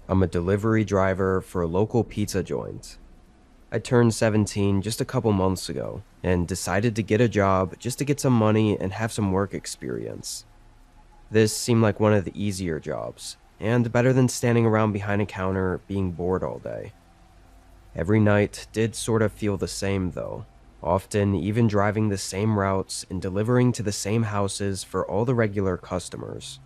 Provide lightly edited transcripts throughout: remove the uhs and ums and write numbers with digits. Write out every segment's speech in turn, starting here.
I'm a delivery driver for a local pizza joint. I turned 17 just a couple months ago and decided to get a job just to get some money and have some work experience. This seemed like one of the easier jobs, and better than standing around behind a counter being bored all day. Every night did sort of feel the same though, often even driving the same routes and delivering to the same houses for all the regular customers.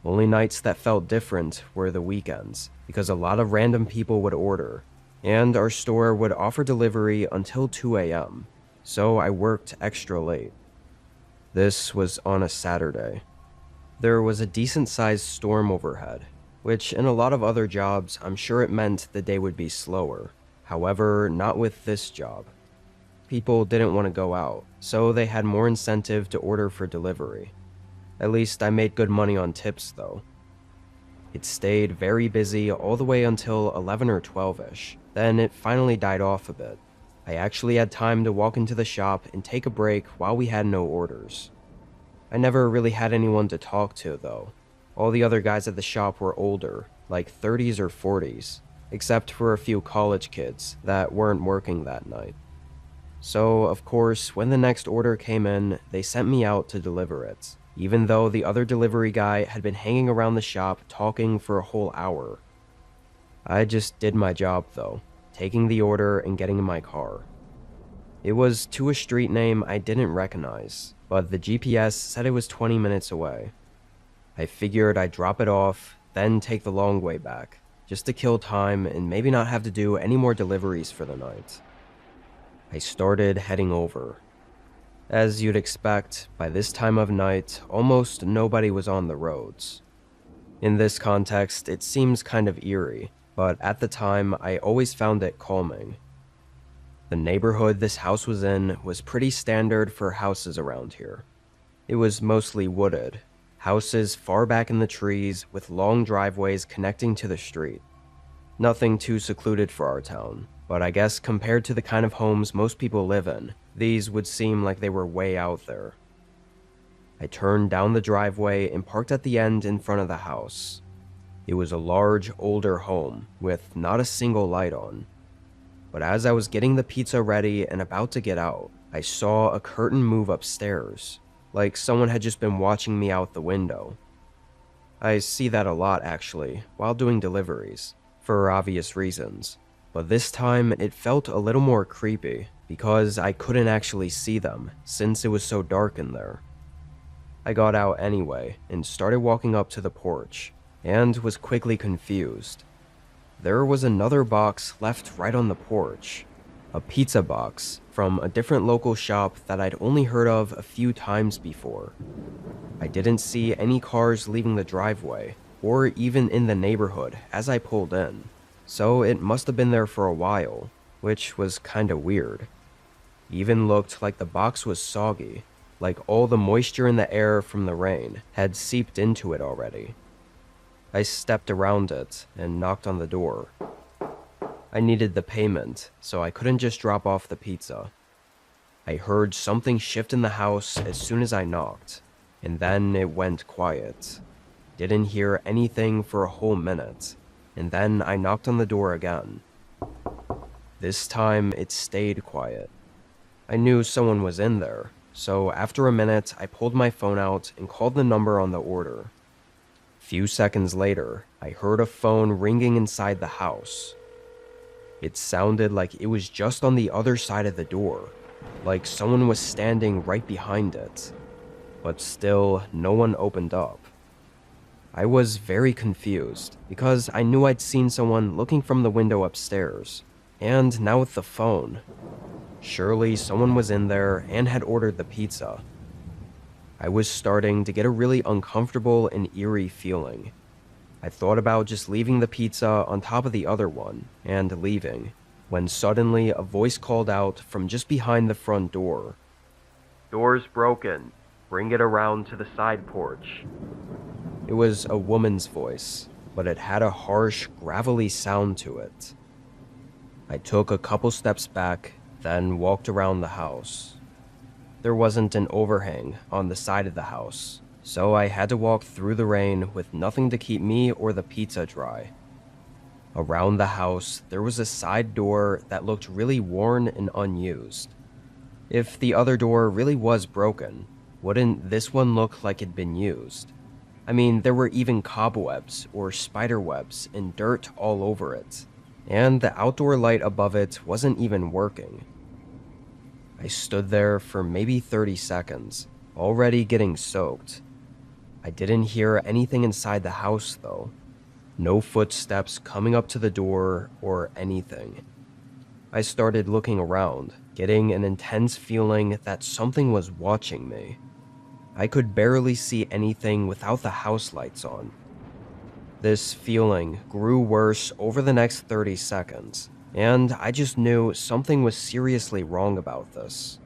Only nights that felt different were the weekends, because a lot of random people would order, and our store would offer delivery until 2 a.m., so I worked extra late. This was on a Saturday. There was a decent-sized storm overhead, which in a lot of other jobs I'm sure it meant the day would be slower. However, not with this job. People didn't want to go out, so they had more incentive to order for delivery. At least I made good money on tips though. It stayed very busy all the way until 11 or 12ish, then it finally died off a bit. I actually had time to walk into the shop and take a break while we had no orders. I never really had anyone to talk to though. All the other guys at the shop were older, like 30s or 40s, except for a few college kids that weren't working that night. So, of course, when the next order came in, they sent me out to deliver it, even though the other delivery guy had been hanging around the shop talking for a whole hour. I just did my job though, taking the order and getting in my car. It was to a street name I didn't recognize, but the GPS said it was 20 minutes away. I figured I'd drop it off, then take the long way back, just to kill time and maybe not have to do any more deliveries for the night. I started heading over. As you'd expect, by this time of night, almost nobody was on the roads. In this context, it seems kind of eerie, but at the time, I always found it calming. The neighborhood this house was in was pretty standard for houses around here. It was mostly wooded, houses far back in the trees with long driveways connecting to the street. Nothing too secluded for our town, but I guess compared to the kind of homes most people live in, these would seem like they were way out there. I turned down the driveway and parked at the end in front of the house. It was a large, older home with not a single light on. But as I was getting the pizza ready and about to get out, I saw a curtain move upstairs, like someone had just been watching me out the window. I see that a lot actually, while doing deliveries, for obvious reasons. But this time it felt a little more creepy, because I couldn't actually see them, since it was so dark in there. I got out anyway, and started walking up to the porch, and was quickly confused. There was another box left right on the porch. A pizza box from a different local shop that I'd only heard of a few times before. I didn't see any cars leaving the driveway, or even in the neighborhood as I pulled in, so it must have been there for a while, which was kinda weird. Even looked like the box was soggy, like all the moisture in the air from the rain had seeped into it already. I stepped around it and knocked on the door. I needed the payment, so I couldn't just drop off the pizza. I heard something shift in the house as soon as I knocked, and then it went quiet. Didn't hear anything for a whole minute, and then I knocked on the door again. This time it stayed quiet. I knew someone was in there, so after a minute I pulled my phone out and called the number on the order. Few seconds later, I heard a phone ringing inside the house. It sounded like it was just on the other side of the door, like someone was standing right behind it. But still, no one opened up. I was very confused, because I knew I'd seen someone looking from the window upstairs, and now with the phone. Surely someone was in there and had ordered the pizza. I was starting to get a really uncomfortable and eerie feeling. I thought about just leaving the pizza on top of the other one and leaving, when suddenly a voice called out from just behind the front door. "Door's broken. Bring it around to the side porch." It was a woman's voice, but it had a harsh, gravelly sound to it. I took a couple steps back, then walked around the house. There wasn't an overhang on the side of the house, so I had to walk through the rain with nothing to keep me or the pizza dry. Around the house, there was a side door that looked really worn and unused. If the other door really was broken, wouldn't this one look like it'd been used? I mean, there were even cobwebs or spider webs and dirt all over it, and the outdoor light above it wasn't even working. I stood there for maybe 30 seconds, already getting soaked. I didn't hear anything inside the house though. No footsteps coming up to the door or anything. I started looking around, getting an intense feeling that something was watching me. I could barely see anything without the house lights on. This feeling grew worse over the next 30 seconds, and I just knew something was seriously wrong about this.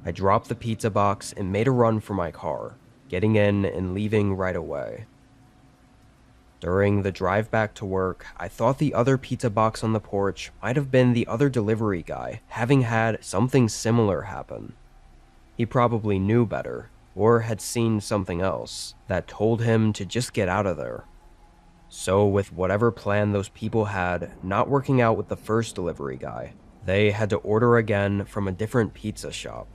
I dropped the pizza box and made a run for my car, getting in and leaving right away. During the drive back to work, I thought the other pizza box on the porch might have been the other delivery guy, having had something similar happen. He probably knew better, or had seen something else that told him to just get out of there. So with whatever plan those people had not working out with the first delivery guy, they had to order again from a different pizza shop.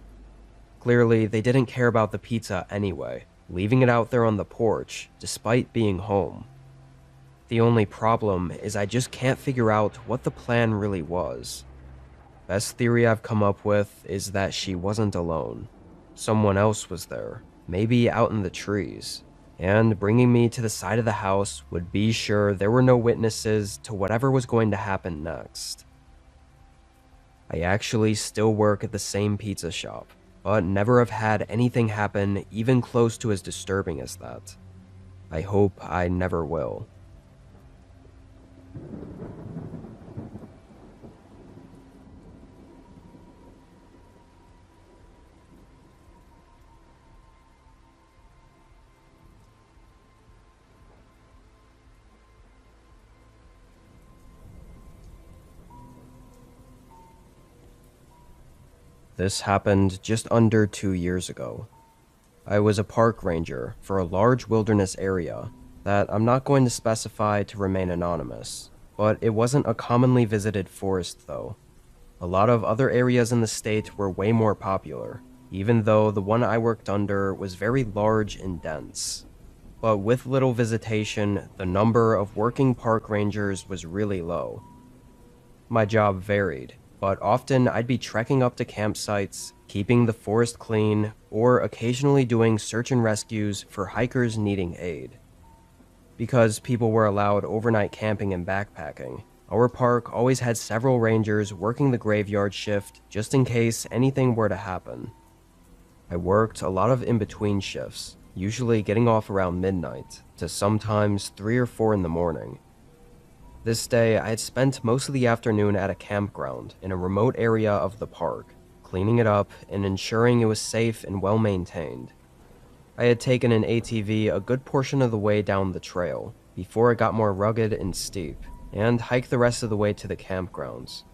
Clearly, they didn't care about the pizza anyway, leaving it out there on the porch despite being home. The only problem is I just can't figure out what the plan really was. Best theory I've come up with is that she wasn't alone. Someone else was there, maybe out in the trees, and bringing me to the side of the house would be sure there were no witnesses to whatever was going to happen next. I actually still work at the same pizza shop, but never have had anything happen even close to as disturbing as that. I hope I never will. This happened just under 2 years ago. I was a park ranger for a large wilderness area that I'm not going to specify to remain anonymous, but it wasn't a commonly visited forest though. A lot of other areas in the state were way more popular, even though the one I worked under was very large and dense. But with little visitation, the number of working park rangers was really low. My job varied, but often I'd be trekking up to campsites, keeping the forest clean, or occasionally doing search and rescues for hikers needing aid. Because people were allowed overnight camping and backpacking, our park always had several rangers working the graveyard shift just in case anything were to happen. I worked a lot of in-between shifts, usually getting off around midnight to sometimes 3 or 4 in the morning. This day, I had spent most of the afternoon at a campground in a remote area of the park, cleaning it up and ensuring it was safe and well maintained. I had taken an ATV a good portion of the way down the trail before it got more rugged and steep, and hiked the rest of the way to the campgrounds.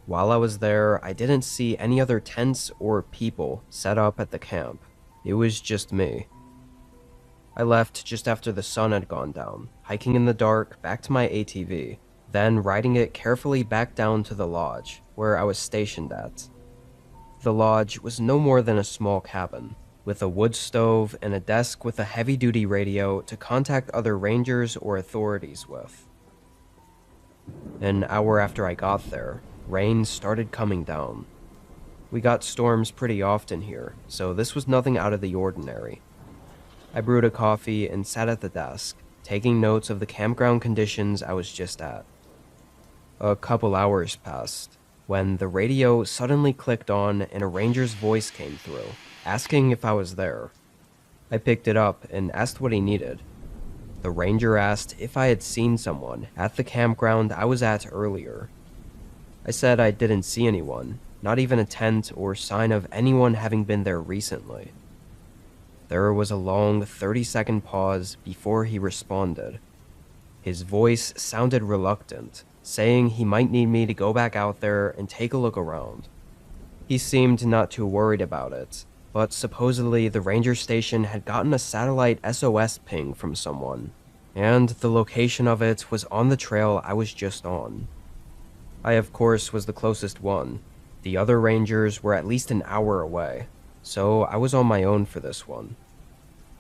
While I was there, I didn't see any other tents or people set up at the camp. It was just me. I left just after the sun had gone down, hiking in the dark back to my ATV, then riding it carefully back down to the lodge, where I was stationed at. The lodge was no more than a small cabin, with a wood stove and a desk with a heavy-duty radio to contact other rangers or authorities with. An hour after I got there, rain started coming down. We got storms pretty often here, so this was nothing out of the ordinary. I brewed a coffee and sat at the desk, taking notes of the campground conditions I was just at. A couple hours passed, when the radio suddenly clicked on and a ranger's voice came through, asking if I was there. I picked it up and asked what he needed. The ranger asked if I had seen someone at the campground I was at earlier. I said I didn't see anyone, not even a tent or sign of anyone having been there recently. There was a long 30-second pause before he responded. His voice sounded reluctant, saying he might need me to go back out there and take a look around. He seemed not too worried about it, but supposedly the ranger station had gotten a satellite SOS ping from someone. and the location of it was on the trail I was just on. I, of course, was the closest one. The other rangers were at least an hour away, so I was on my own for this one.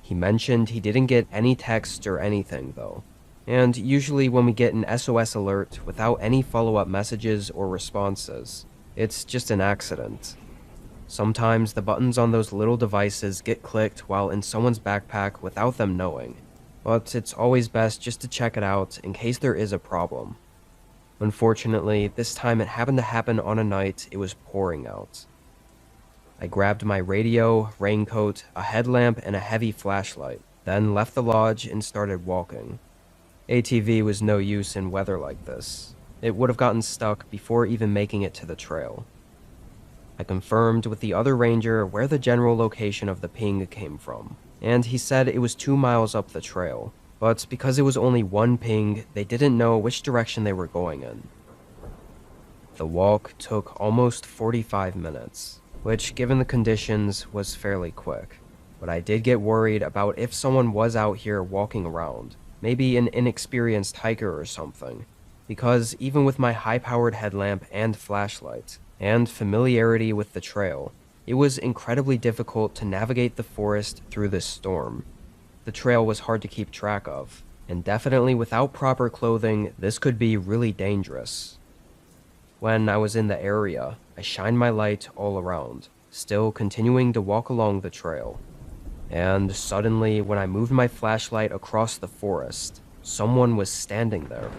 He mentioned he didn't get any text or anything, though, and usually when we get an SOS alert without any follow-up messages or responses, it's just an accident. Sometimes the buttons on those little devices get clicked while in someone's backpack without them knowing, but it's always best just to check it out in case there is a problem. Unfortunately, this time it happened to happen on a night it was pouring out. I grabbed my radio, raincoat, a headlamp, and a heavy flashlight, then left the lodge and started walking. ATV was no use in weather like this. It would have gotten stuck before even making it to the trail. I confirmed with the other ranger where the general location of the ping came from, and he said it was 2 miles up the trail, but because it was only one ping, they didn't know which direction they were going in. The walk took almost 45 minutes, which, given the conditions, was fairly quick, but I did get worried about if someone was out here walking around, maybe an inexperienced hiker or something, because even with my high-powered headlamp and flashlight, and familiarity with the trail, it was incredibly difficult to navigate the forest through this storm. The trail was hard to keep track of, and definitely without proper clothing, this could be really dangerous. When I was in the area, I shined my light all around, still continuing to walk along the trail. And suddenly, when I moved my flashlight across the forest, someone was standing there.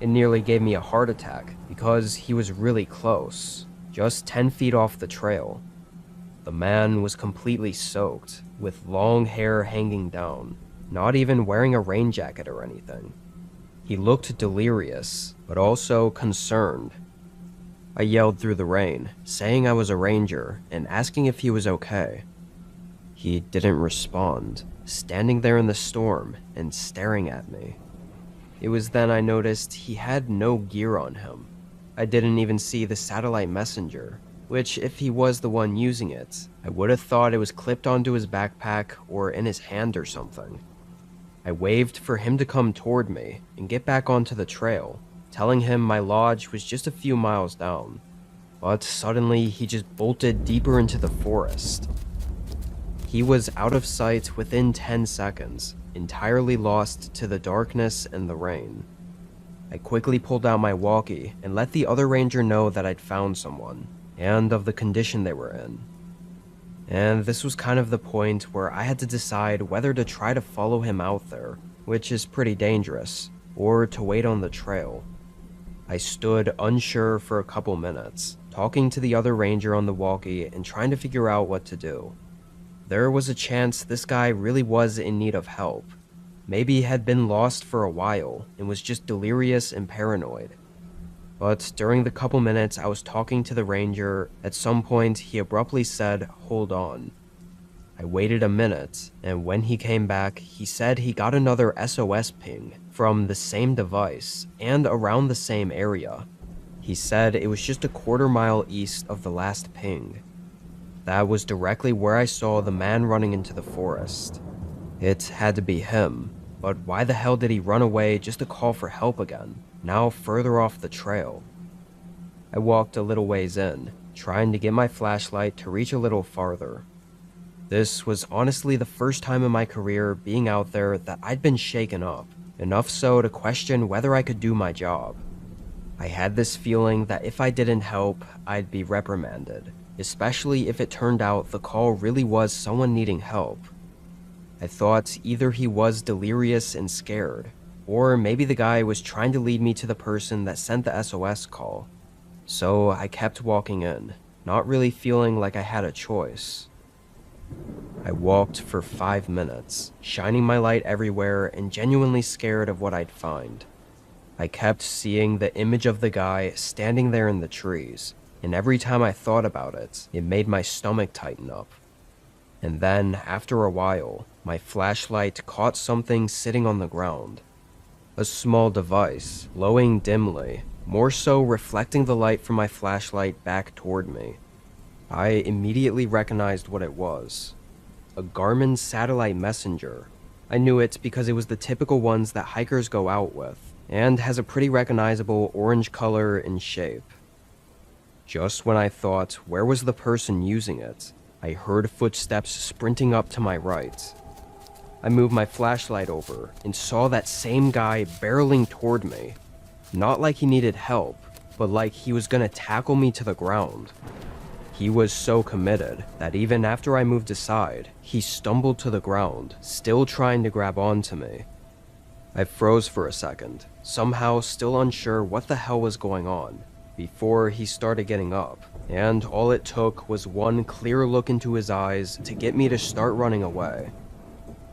It nearly gave me a heart attack because he was really close, just 10 feet off the trail. The man was completely soaked, with long hair hanging down, not even wearing a rain jacket or anything. He looked delirious, but also concerned. I yelled through the rain, saying I was a ranger and asking if he was okay. He didn't respond, standing there in the storm and staring at me. It was then I noticed he had no gear on him. I didn't even see the satellite messenger, which, if he was the one using it, I would have thought it was clipped onto his backpack or in his hand or something. I waved for him to come toward me and get back onto the trail, telling him my lodge was just a few miles down. But suddenly, he just bolted deeper into the forest. He was out of sight within 10 seconds, entirely lost to the darkness and the rain. I quickly pulled out my walkie and let the other ranger know that I'd found someone, and of the condition they were in. And this was kind of the point where I had to decide whether to try to follow him out there, which is pretty dangerous, or to wait on the trail. I stood unsure for a couple minutes, talking to the other ranger on the walkie and trying to figure out what to do. There was a chance this guy really was in need of help. Maybe he had been lost for a while and was just delirious and paranoid. But during the couple minutes I was talking to the ranger, at some point he abruptly said, "Hold on." I waited a minute, and when he came back, he said he got another SOS ping from the same device and around the same area. He said it was just a quarter-mile east of the last ping. That was directly where I saw the man running into the forest. It had to be him, but why the hell did he run away just to call for help again, now further off the trail? I walked a little ways in, trying to get my flashlight to reach a little farther. This was honestly the first time in my career being out there that I'd been shaken up, enough so to question whether I could do my job. I had this feeling that if I didn't help, I'd be reprimanded, especially if it turned out the call really was someone needing help. I thought either he was delirious and scared, or maybe the guy was trying to lead me to the person that sent the SOS call. So I kept walking in, not really feeling like I had a choice. I walked for 5 minutes, shining my light everywhere and genuinely scared of what I'd find. I kept seeing the image of the guy standing there in the trees, and every time I thought about it, it made my stomach tighten up. And then, after a while, my flashlight caught something sitting on the ground. A small device, glowing dimly, more so reflecting the light from my flashlight back toward me. I immediately recognized what it was. A Garmin satellite messenger. I knew it because it was the typical ones that hikers go out with, and has a pretty recognizable orange color and shape. Just when I thought, where was the person using it, I heard footsteps sprinting up to my right. I moved my flashlight over and saw that same guy barreling toward me. Not like he needed help, but like he was gonna tackle me to the ground. He was so committed that even after I moved aside, he stumbled to the ground, still trying to grab onto me. I froze for a second, somehow still unsure what the hell was going on, before he started getting up, and all it took was one clear look into his eyes to get me to start running away.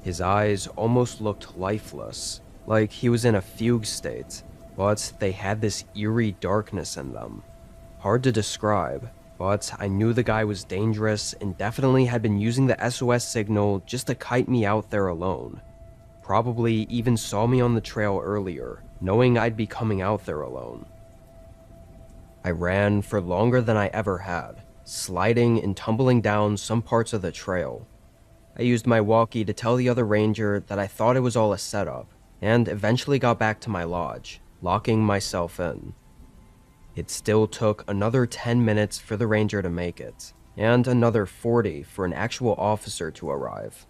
His eyes almost looked lifeless, like he was in a fugue state, but they had this eerie darkness in them. Hard to describe, but I knew the guy was dangerous and definitely had been using the SOS signal just to kite me out there alone. Probably even saw me on the trail earlier, knowing I'd be coming out there alone. I ran for longer than I ever had, sliding and tumbling down some parts of the trail. I used my walkie to tell the other ranger that I thought it was all a setup, and eventually got back to my lodge, locking myself in. It still took another 10 minutes for the ranger to make it, and another 40 for an actual officer to arrive.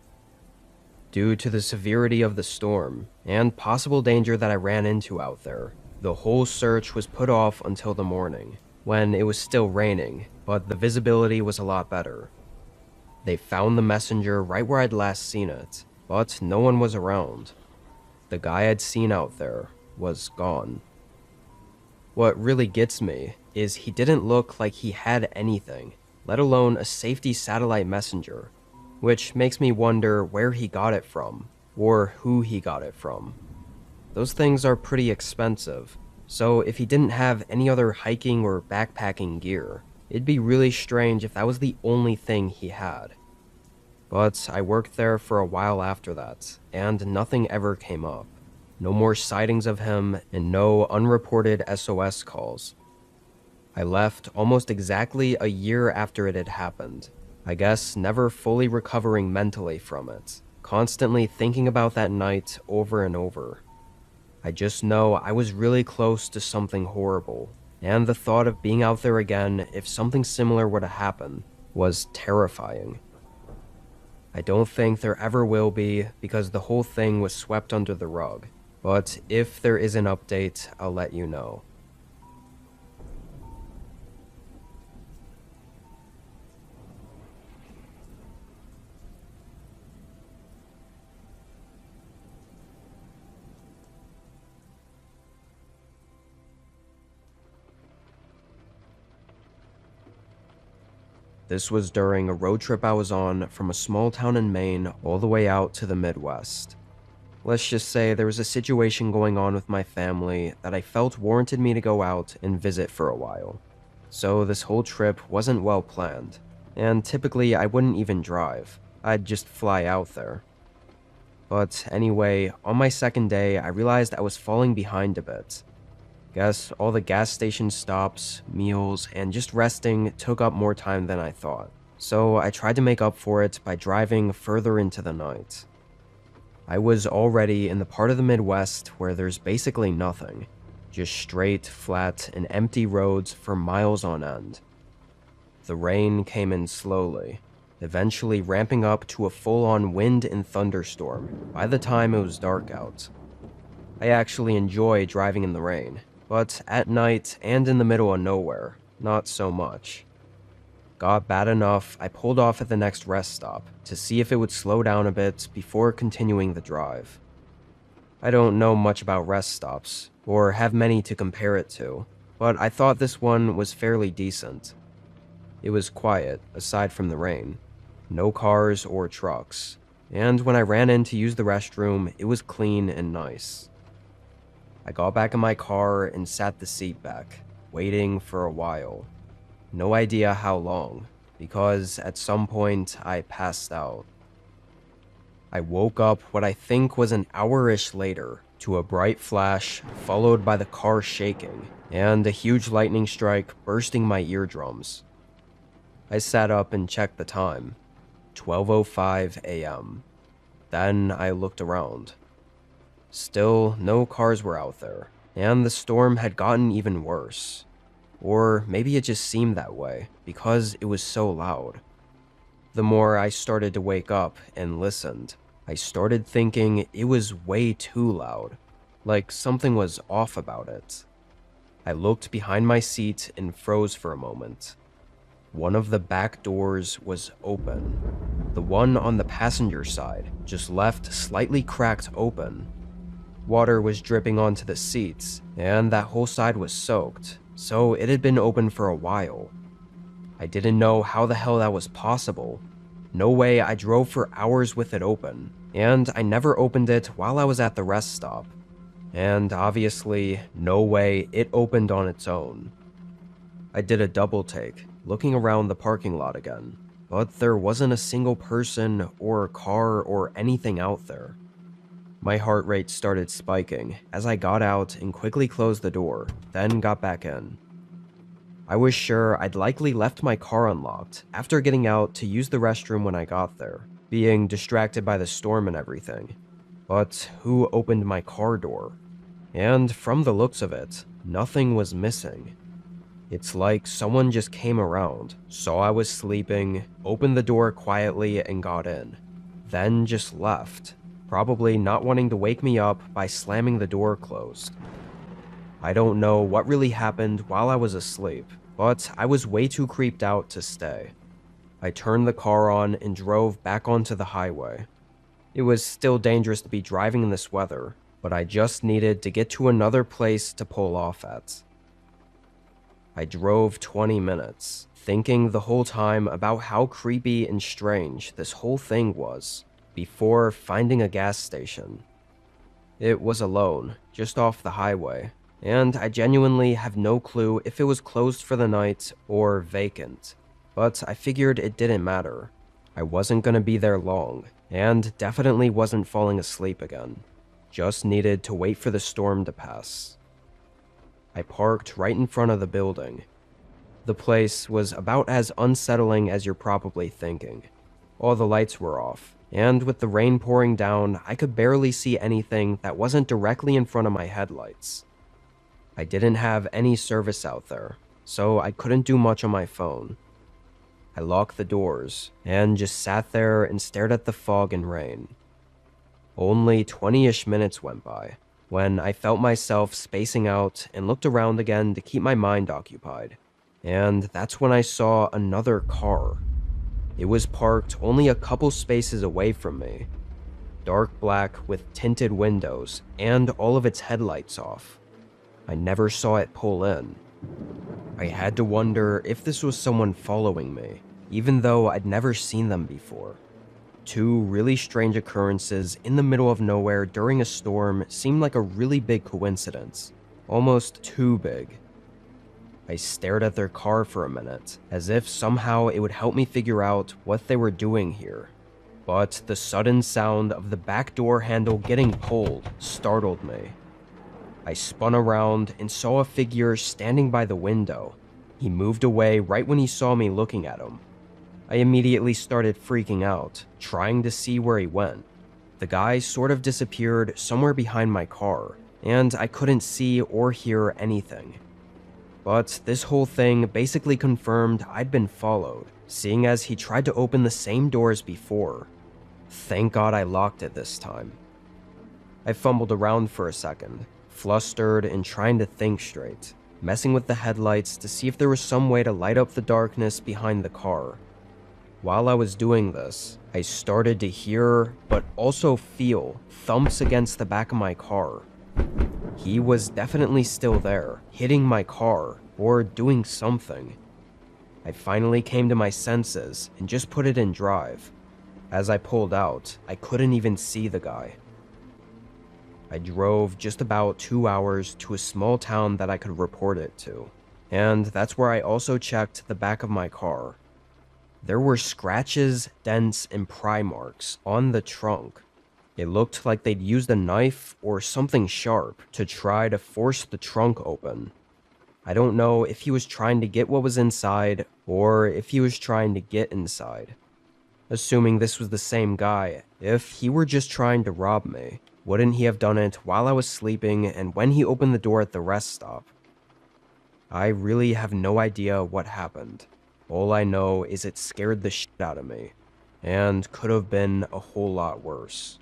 Due to the severity of the storm, and possible danger that I ran into out there, the whole search was put off until the morning, when it was still raining, but the visibility was a lot better. They found the messenger right where I'd last seen it, but no one was around. The guy I'd seen out there was gone. What really gets me is he didn't look like he had anything, let alone a safety satellite messenger, which makes me wonder where he got it from, or who he got it from. Those things are pretty expensive, so if he didn't have any other hiking or backpacking gear, it'd be really strange if that was the only thing he had. But I worked there for a while after that, and nothing ever came up. No more sightings of him, and no unreported SOS calls. I left almost exactly a year after it had happened, I guess never fully recovering mentally from it, constantly thinking about that night over and over. I just know I was really close to something horrible, and the thought of being out there again if something similar were to happen was terrifying. I don't think there ever will be because the whole thing was swept under the rug, but if there is an update, I'll let you know. This was during a road trip I was on from a small town in Maine all the way out to the Midwest. Let's just say there was a situation going on with my family that I felt warranted me to go out and visit for a while. So this whole trip wasn't well planned, and typically I wouldn't even drive. I'd just fly out there. But anyway, on my second day, I realized I was falling behind a bit. Guess all the gas station stops, meals, and just resting took up more time than I thought. So I tried to make up for it by driving further into the night. I was already in the part of the Midwest where there's basically nothing. Just straight, flat, and empty roads for miles on end. The rain came in slowly, eventually ramping up to a full-on wind and thunderstorm by the time it was dark out. I actually enjoy driving in the rain, but at night and in the middle of nowhere, not so much. Got bad enough, I pulled off at the next rest stop to see if it would slow down a bit before continuing the drive. I don't know much about rest stops, or have many to compare it to, but I thought this one was fairly decent. It was quiet, aside from the rain. No cars or trucks, and when I ran in to use the restroom, it was clean and nice. I got back in my car and sat the seat back, waiting for a while. No idea how long, because at some point I passed out. I woke up what I think was an hour-ish later to a bright flash followed by the car shaking and a huge lightning strike bursting my eardrums. I sat up and checked the time. 12:05 a.m. Then I looked around. Still, no cars were out there, and the storm had gotten even worse. Or maybe it just seemed that way because it was so loud. The more I started to wake up and listened, I started thinking it was way too loud, like something was off about it. I looked behind my seat and froze for a moment. One of the back doors was open. The one on the passenger side just left slightly cracked open. Water was dripping onto the seats, and that whole side was soaked, so it had been open for a while. I didn't know how the hell that was possible. No way I drove for hours with it open, and I never opened it while I was at the rest stop. And obviously, no way it opened on its own. I did a double take, looking around the parking lot again, but there wasn't a single person or car or anything out there. My heart rate started spiking as I got out and quickly closed the door, then got back in. I was sure I'd likely left my car unlocked after getting out to use the restroom when I got there, being distracted by the storm and everything. But who opened my car door? And from the looks of it, nothing was missing. It's like someone just came around, saw I was sleeping, opened the door quietly and got in, then just left, probably not wanting to wake me up by slamming the door closed. I don't know what really happened while I was asleep, but I was way too creeped out to stay. I turned the car on and drove back onto the highway. It was still dangerous to be driving in this weather, but I just needed to get to another place to pull off at. I drove 20 minutes, thinking the whole time about how creepy and strange this whole thing was, before finding a gas station. It was alone, just off the highway, and I genuinely have no clue if it was closed for the night or vacant, but I figured it didn't matter. I wasn't gonna be there long, and definitely wasn't falling asleep again. Just needed to wait for the storm to pass. I parked right in front of the building. The place was about as unsettling as you're probably thinking. All the lights were off, and with the rain pouring down, I could barely see anything that wasn't directly in front of my headlights. I didn't have any service out there, so I couldn't do much on my phone. I locked the doors and just sat there and stared at the fog and rain. Only 20-ish minutes went by when I felt myself spacing out and looked around again to keep my mind occupied. And that's when I saw another car. It was parked only a couple spaces away from me. Dark black with tinted windows and all of its headlights off. I never saw it pull in. I had to wonder if this was someone following me, even though I'd never seen them before. Two really strange occurrences in the middle of nowhere during a storm seemed like a really big coincidence, almost too big. I stared at their car for a minute, as if somehow it would help me figure out what they were doing here. But the sudden sound of the back door handle getting pulled startled me. I spun around and saw a figure standing by the window. He moved away right when he saw me looking at him. I immediately started freaking out, trying to see where he went. The guy sort of disappeared somewhere behind my car, and I couldn't see or hear anything. But this whole thing basically confirmed I'd been followed, seeing as he tried to open the same doors before. Thank God I locked it this time. I fumbled around for a second, flustered and trying to think straight, messing with the headlights to see if there was some way to light up the darkness behind the car. While I was doing this, I started to hear, but also feel, thumps against the back of my car. He was definitely still there, hitting my car, or doing something. I finally came to my senses and just put it in drive. As I pulled out, I couldn't even see the guy. I drove just about 2 hours to a small town that I could report it to, and that's where I also checked the back of my car. There were scratches, dents, and pry marks on the trunk. It looked like they'd used a knife or something sharp to try to force the trunk open. I don't know if he was trying to get what was inside or if he was trying to get inside. Assuming this was the same guy, if he were just trying to rob me, wouldn't he have done it while I was sleeping and when he opened the door at the rest stop? I really have no idea what happened. All I know is it scared the shit out of me, and could have been a whole lot worse.